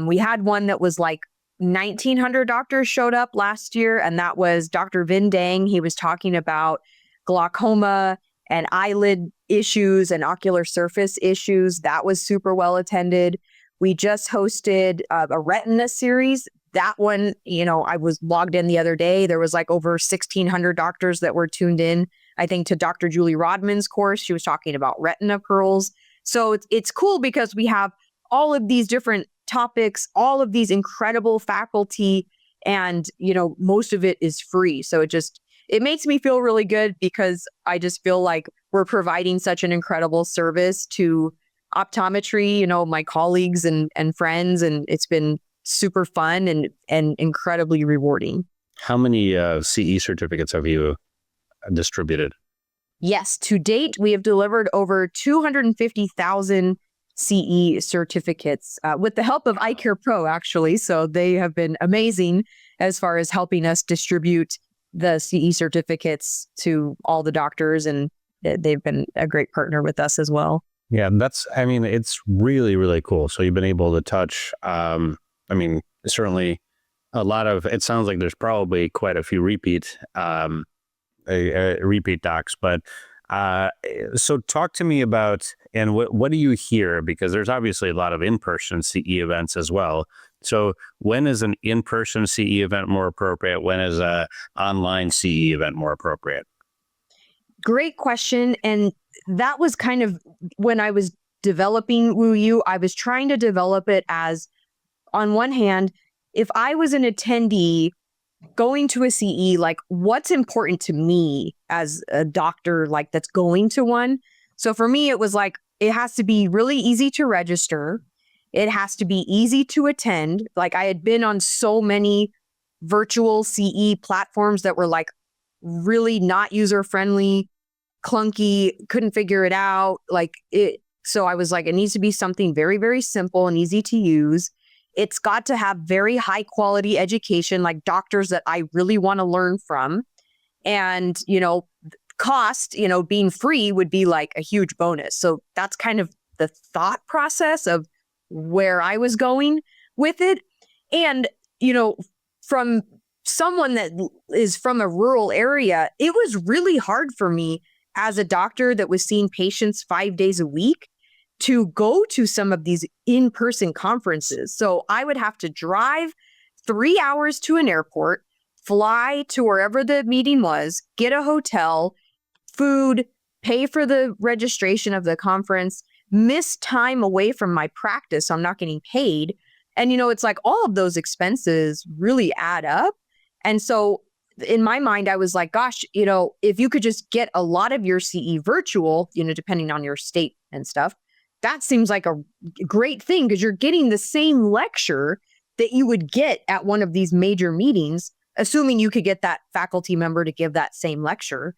We had one that was like 1,900 doctors showed up last year, and that was Dr. Vin Dang. He was talking about glaucoma and eyelid issues and ocular surface issues. That was super well attended. We just hosted a retina series. That one, I was logged in the other day. There was like over 1,600 doctors that were tuned in, I think, to Dr. Julie Rodman's course. She was talking about retina pearls. So it's cool because we have all of these different topics, all of these incredible faculty, and, most of it is free. So it makes me feel really good because I just feel like we're providing such an incredible service to optometry, my colleagues and friends. And it's been super fun and incredibly rewarding. How many CE certificates have you distributed? Yes, to date, we have delivered over 250,000 CE certificates with the help of iCare Pro, actually. So they have been amazing as far as helping us distribute the CE certificates to all the doctors, and they've been a great partner with us as well. Yeah, it's really, really cool. So you've been able to touch, certainly it sounds like there's probably quite a few repeat docs, but so talk to me about, and what do you hear? Because there's obviously a lot of in-person CE events as well. So when is an in-person CE event more appropriate? When is a online CE event more appropriate? Great question. And that was kind of when I was developing Woo You, I was trying to develop it as, on one hand, if I was an attendee going to a CE, like what's important to me as a doctor, like that's going to one. So for me, it was like, it has to be really easy to register. It has to be easy to attend. Like I had been on so many virtual CE platforms that were like really not user-friendly, clunky, couldn't figure it out. So I was like, it needs to be something very, very simple and easy to use. It's got to have very high quality education, like doctors that I really want to learn from. And, cost, being free would be like a huge bonus. So that's kind of the thought process of where I was going with it. And, from someone that is from a rural area, it was really hard for me as a doctor that was seeing patients 5 days a week to go to some of these in-person conferences. So I would have to drive 3 hours to an airport, fly to wherever the meeting was, get a hotel, food, pay for the registration of the conference, miss time away from my practice, so I'm not getting paid. And, it's like all of those expenses really add up. And so in my mind, I was like, gosh, if you could just get a lot of your CE virtual, depending on your state and stuff, that seems like a great thing because you're getting the same lecture that you would get at one of these major meetings, assuming you could get that faculty member to give that same lecture.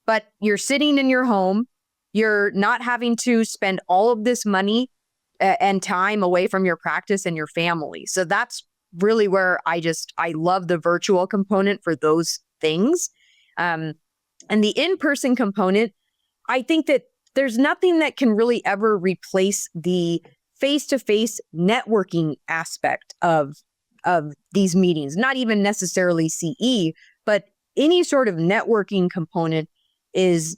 But you're sitting in your home, you're not having to spend all of this money and time away from your practice and your family. So that's really where I love the virtual component for those things. And the in-person component, I think that there's nothing that can really ever replace the face-to-face networking aspect of these meetings, not even necessarily CE, but any sort of networking component is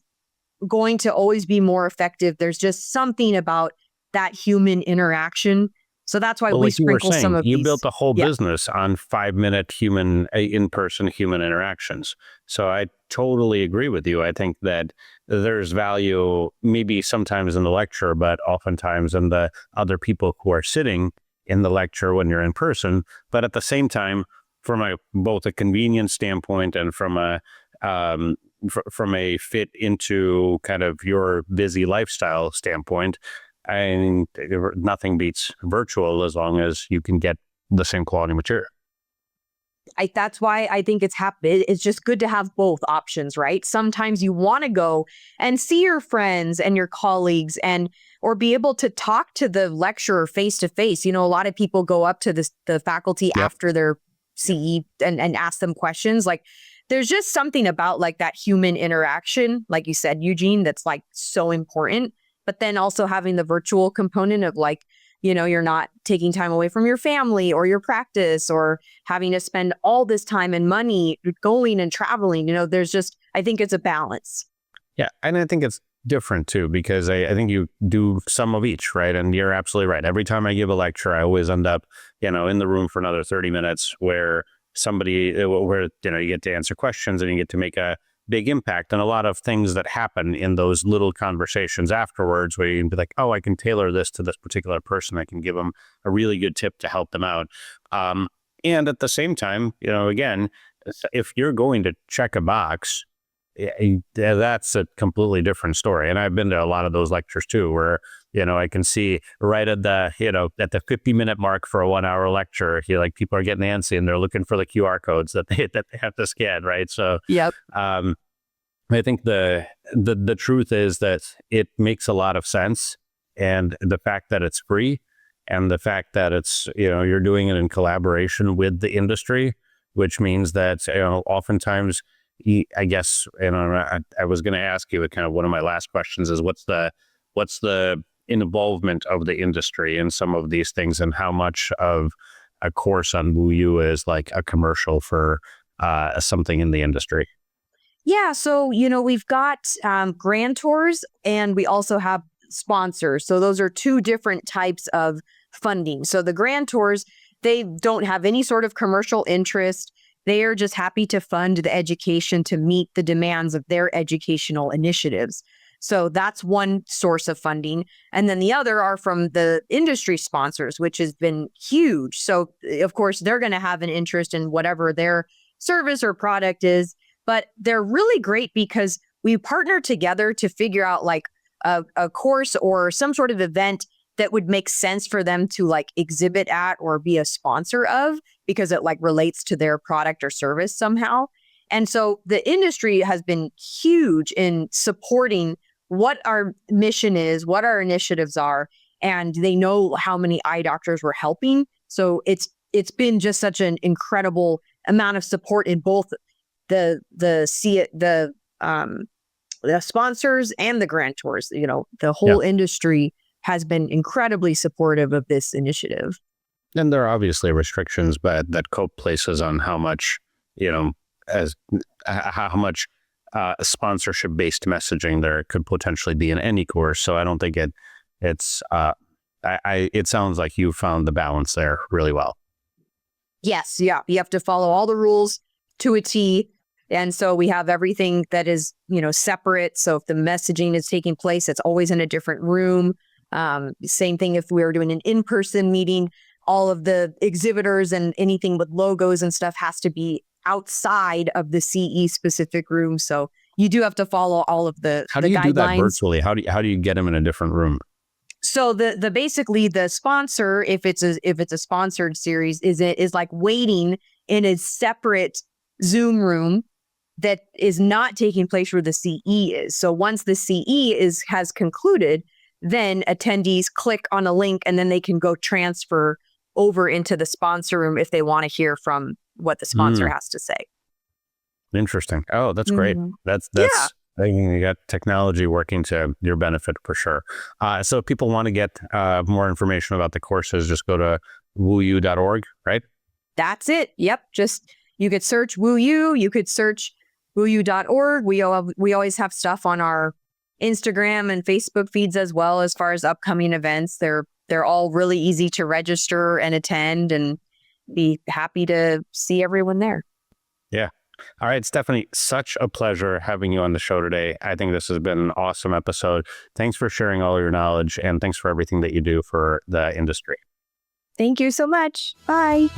going to always be more effective. There's just something about that human interaction. So that's why we sprinkle some of these. You built a whole business on 5-minute in-person human interactions. So I totally agree with you. I think that there's value maybe sometimes in the lecture, but oftentimes in the other people who are sitting in the lecture when you're in person. But at the same time, from both a convenience standpoint and from a fit into kind of your busy lifestyle standpoint, nothing beats virtual as long as you can get the same quality material. That's why I think it's just good to have both options, right? Sometimes you want to go and see your friends and your colleagues or be able to talk to the lecturer face to face. A lot of people go up to the faculty after their CE and ask them questions. Like there's just something about like that human interaction, like you said, Eugene, that's like so important. But then also having the virtual component of like, you're not taking time away from your family or your practice or having to spend all this time and money going and traveling. I think it's a balance. Yeah. And I think it's different too, because I think you do some of each, right? And you're absolutely right. Every time I give a lecture, I always end up, in the room for another 30 minutes where you get to answer questions and you get to make a big impact, and a lot of things that happen in those little conversations afterwards where you can be like, oh, I can tailor this to this particular person. I can give them a really good tip to help them out. And at the same time, again, if you're going to check a box, that's a completely different story. And I've been to a lot of those lectures too, where I can see right at the, at the 50-minute mark for a 1-hour lecture, people are getting antsy and they're looking for the QR codes that they have to scan, right? So, Yep. I think the truth is that it makes a lot of sense, and the fact that it's free, and the fact that it's you're doing it in collaboration with the industry, which means that oftentimes, I guess, I was going to ask you kind of one of my last questions is what's the involvement of the industry in some of these things, and how much of a course on WooU is like a commercial for something in the industry? Yeah. So, we've got grantors and we also have sponsors. So those are two different types of funding. So the grantors, they don't have any sort of commercial interest. They are just happy to fund the education to meet the demands of their educational initiatives. So that's one source of funding. And then the other are from the industry sponsors, which has been huge. So, of course, they're going to have an interest in whatever their service or product is. But they're really great because we partner together to figure out like a course or some sort of event that would make sense for them to like exhibit at or be a sponsor of, because it like relates to their product or service somehow. And so the industry has been huge in supporting what our mission is, what our initiatives are, and they know how many eye doctors we're helping. So it's been just such an incredible amount of support in both the sponsors and the grantors. The whole industry has been incredibly supportive of this initiative. And there are obviously restrictions, but that COPE places on how much, how much sponsorship-based messaging there could potentially be in any course. So I don't think it sounds like you found the balance there really well. Yes. Yeah. You have to follow all the rules to a T. And so we have everything that is, separate. So if the messaging is taking place, it's always in a different room. Same thing if we were doing an in-person meeting, all of the exhibitors and anything with logos and stuff has to be outside of the CE specific room. So you do have to follow all of the guidelines. How do you do that virtually? How do you get them in a different room? So the basically the sponsor, if it's a sponsored series, is like waiting in a separate Zoom room that is not taking place where the CE is. So once the CE has concluded, then attendees click on a link and then they can go transfer over into the sponsor room if they want to hear from what the sponsor has to say. Interesting. Oh, that's great. That's Yeah. I think you got technology working to your benefit for sure. So if people want to get more information about the courses, just go to woou.org, right? That's it. Yep. Just you could search WooU. You could search woou.org. We always have stuff on our Instagram and Facebook feeds as well as far as upcoming events. They're all really easy to register and attend, and be happy to see everyone there. Yeah. All right, Stephanie, such a pleasure having you on the show today. I think this has been an awesome episode. Thanks for sharing all your knowledge, and thanks for everything that you do for the industry. Thank you so much. Bye.